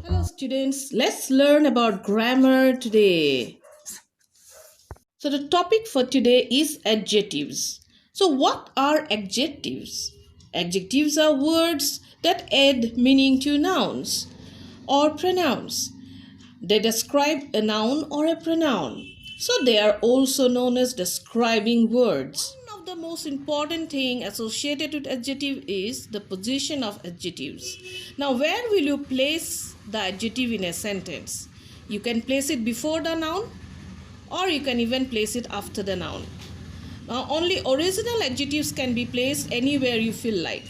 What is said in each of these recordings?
Hello, students. Let's learn about grammar today. So, the topic for today is adjectives. So, what are adjectives? Adjectives are words that add meaning to nouns or pronouns. They describe a noun or a pronoun. So, they are also known as describing words. One of the most important thing associated with adjective is the position of adjectives. Now, where will you place the adjective in a sentence? You can place it before the noun or you can even place it after the noun. Now, only original adjectives can be placed anywhere you feel like.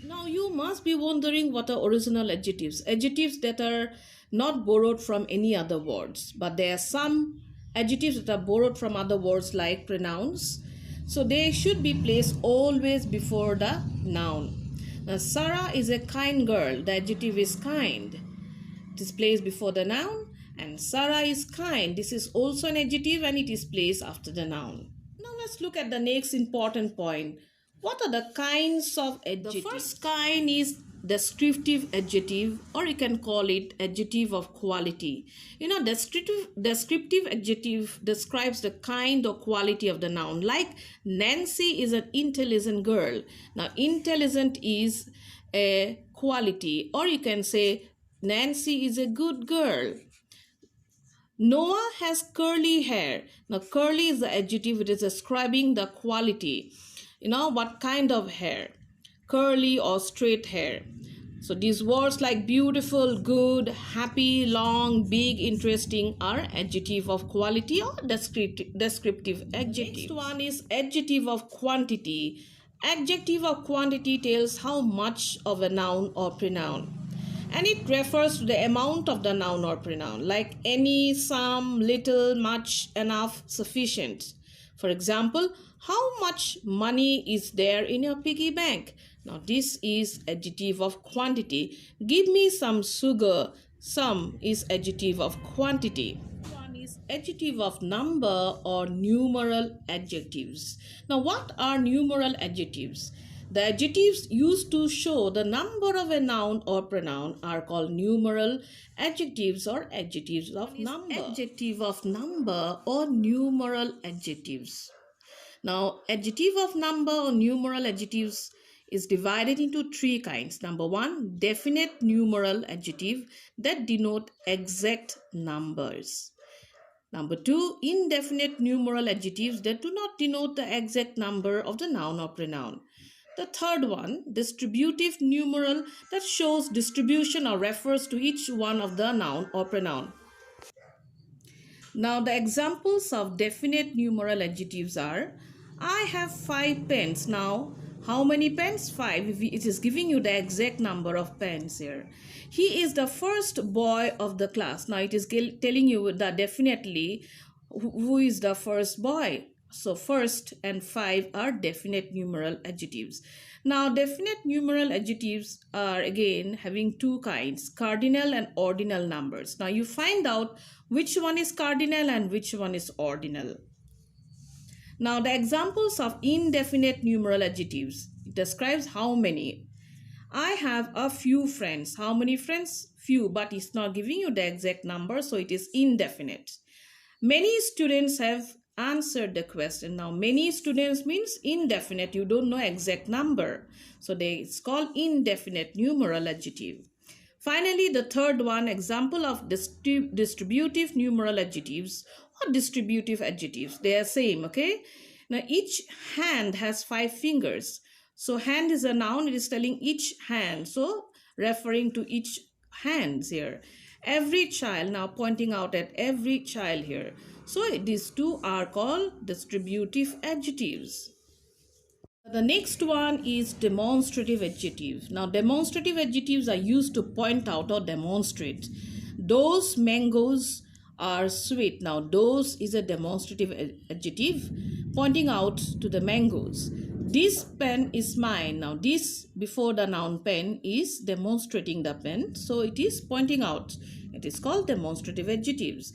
Now, you must be wondering what are original adjectives. Adjectives that are not borrowed from any other words, but there are some adjectives that are borrowed from other words like pronouns. So, they should be placed always before the noun. Now, Sarah is a kind girl. The adjective is kind. It is placed before the noun. And Sarah is kind. This is also an adjective and it is placed after the noun. Now let's look at the next important point. What are the kinds of adjectives? The first kind is descriptive adjective, or you can call it adjective of quality. Descriptive adjective describes the kind or quality of the noun. Like Nancy is an intelligent girl. Now intelligent is a quality, or you can say Nancy is a good girl. Noah has curly hair. Now, curly is the adjective. It is describing the quality. What kind of hair? Curly or straight hair. So, these words like beautiful, good, happy, long, big, interesting are adjective of quality or descriptive adjective. Next one is adjective of quantity. Adjective of quantity tells how much of a noun or pronoun, and it refers to the amount of the noun or pronoun, like any, some, little, much, enough, sufficient. For example, how much money is there in your piggy bank? Now this is adjective of quantity. Give me some sugar. Some is adjective of quantity. One is adjective of number or numeral adjectives. Now what are numeral adjectives? The adjectives used to show the number of a noun or pronoun are called numeral adjectives or adjectives of number. Adjective of number or numeral adjectives. Now, adjective of number or numeral adjectives is divided into three kinds. Number one, definite numeral adjective that denote exact numbers. Number two, indefinite numeral adjectives that do not denote the exact number of the noun or pronoun. The third one, distributive numeral that shows distribution or refers to each one of the noun or pronoun. Now the examples of definite numeral adjectives are, I have 5 pens. Now how many pens? 5. It is giving you the exact number of pens here. He is the first boy of the class. Now it is telling you that definitely who is the first boy. So first and 5 are definite numeral adjectives. Now definite numeral adjectives are again having two kinds, cardinal and ordinal numbers. Now you find out which one is cardinal and which one is ordinal. Now the examples of indefinite numeral adjectives, it describes how many. I have a few friends. How many friends? Few, but it's not giving you the exact number, so it is indefinite. Many students have answered the question. Now many students means indefinite, you don't know exact number, so it's called indefinite numeral adjective. Finally, the third one, example of distributive numeral adjectives or distributive adjectives. They are same, okay? Now each hand has 5 fingers, so hand is a noun, it is telling each hand, so referring to each hands here. Every child, now pointing out at every child here. So these two are called distributive adjectives. The next one is demonstrative adjectives. Now demonstrative adjectives are used to point out or demonstrate. Those mangoes are sweet. Now those is a demonstrative adjective pointing out to the mangoes. This pen is mine. Now this before the noun pen is demonstrating the pen, so it is pointing out. It is called demonstrative adjectives.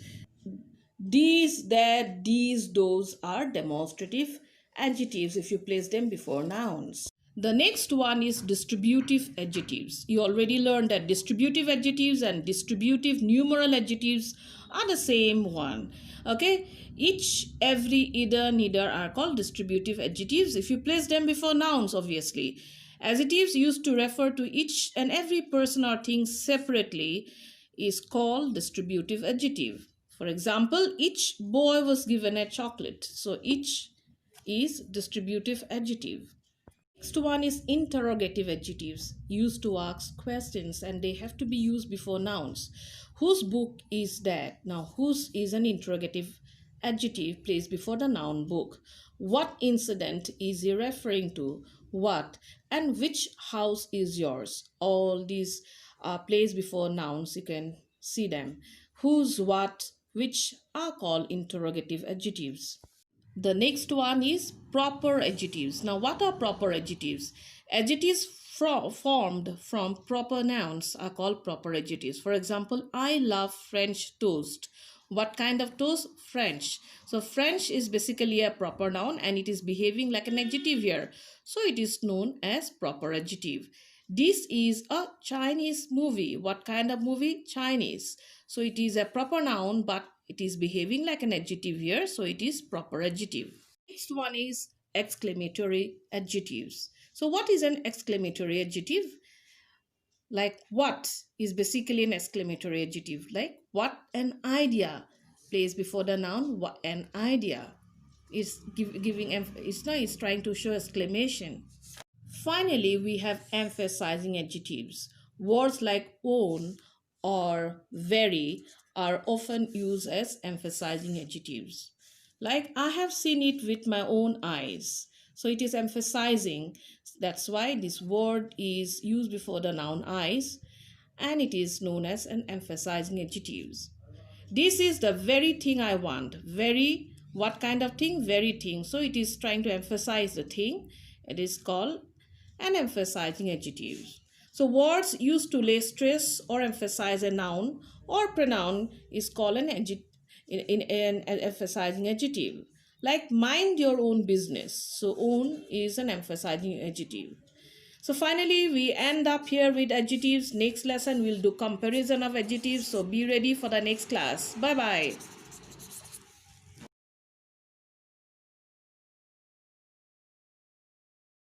These, that, these, those are demonstrative adjectives if you place them before nouns. The next one is distributive adjectives. You already learned that distributive adjectives and distributive numeral adjectives are the same one. Okay, each, every, either, neither are called distributive adjectives if you place them before nouns, obviously. Adjectives used to refer to each and every person or thing separately is called distributive adjective. For example, each boy was given a chocolate. So each is distributive adjective. Next one is interrogative adjectives used to ask questions, and they have to be used before nouns. Whose book is that? Now, whose is an interrogative adjective placed before the noun book. What incident is he referring to? What? And which house is yours? All these are placed before nouns. You can see them. Whose, what, which are called interrogative adjectives. The next one is proper adjectives. Now, what are proper adjectives? Adjectives formed from proper nouns are called proper adjectives. For example, I love French toast. What kind of toast? French. So, French is basically a proper noun and it is behaving like an adjective here. So, it is known as proper adjective. This is a Chinese movie. What kind of movie? Chinese. So, it is a proper noun, but it is behaving like an adjective here, so it is proper adjective. Next one is exclamatory adjectives. So what is an exclamatory adjective? Like what is basically an exclamatory adjective. Like what an idea placed before the noun. What an idea is giving it's trying to show exclamation. Finally, we have emphasizing adjectives. Words like own or very are often used as emphasizing adjectives. Like, I have seen it with my own eyes. So it is emphasizing. That's why this word is used before the noun eyes and it is known as an emphasizing adjectives. This is the very thing I want. Very, what kind of thing? Very thing. So it is trying to emphasize the thing. It is called an emphasizing adjective. So words used to lay stress or emphasize a noun or pronoun is called an emphasizing adjective. Like mind your own business. So own is an emphasizing adjective. So finally, we end up here with adjectives. Next lesson, we'll do comparison of adjectives. So be ready for the next class. Bye-bye.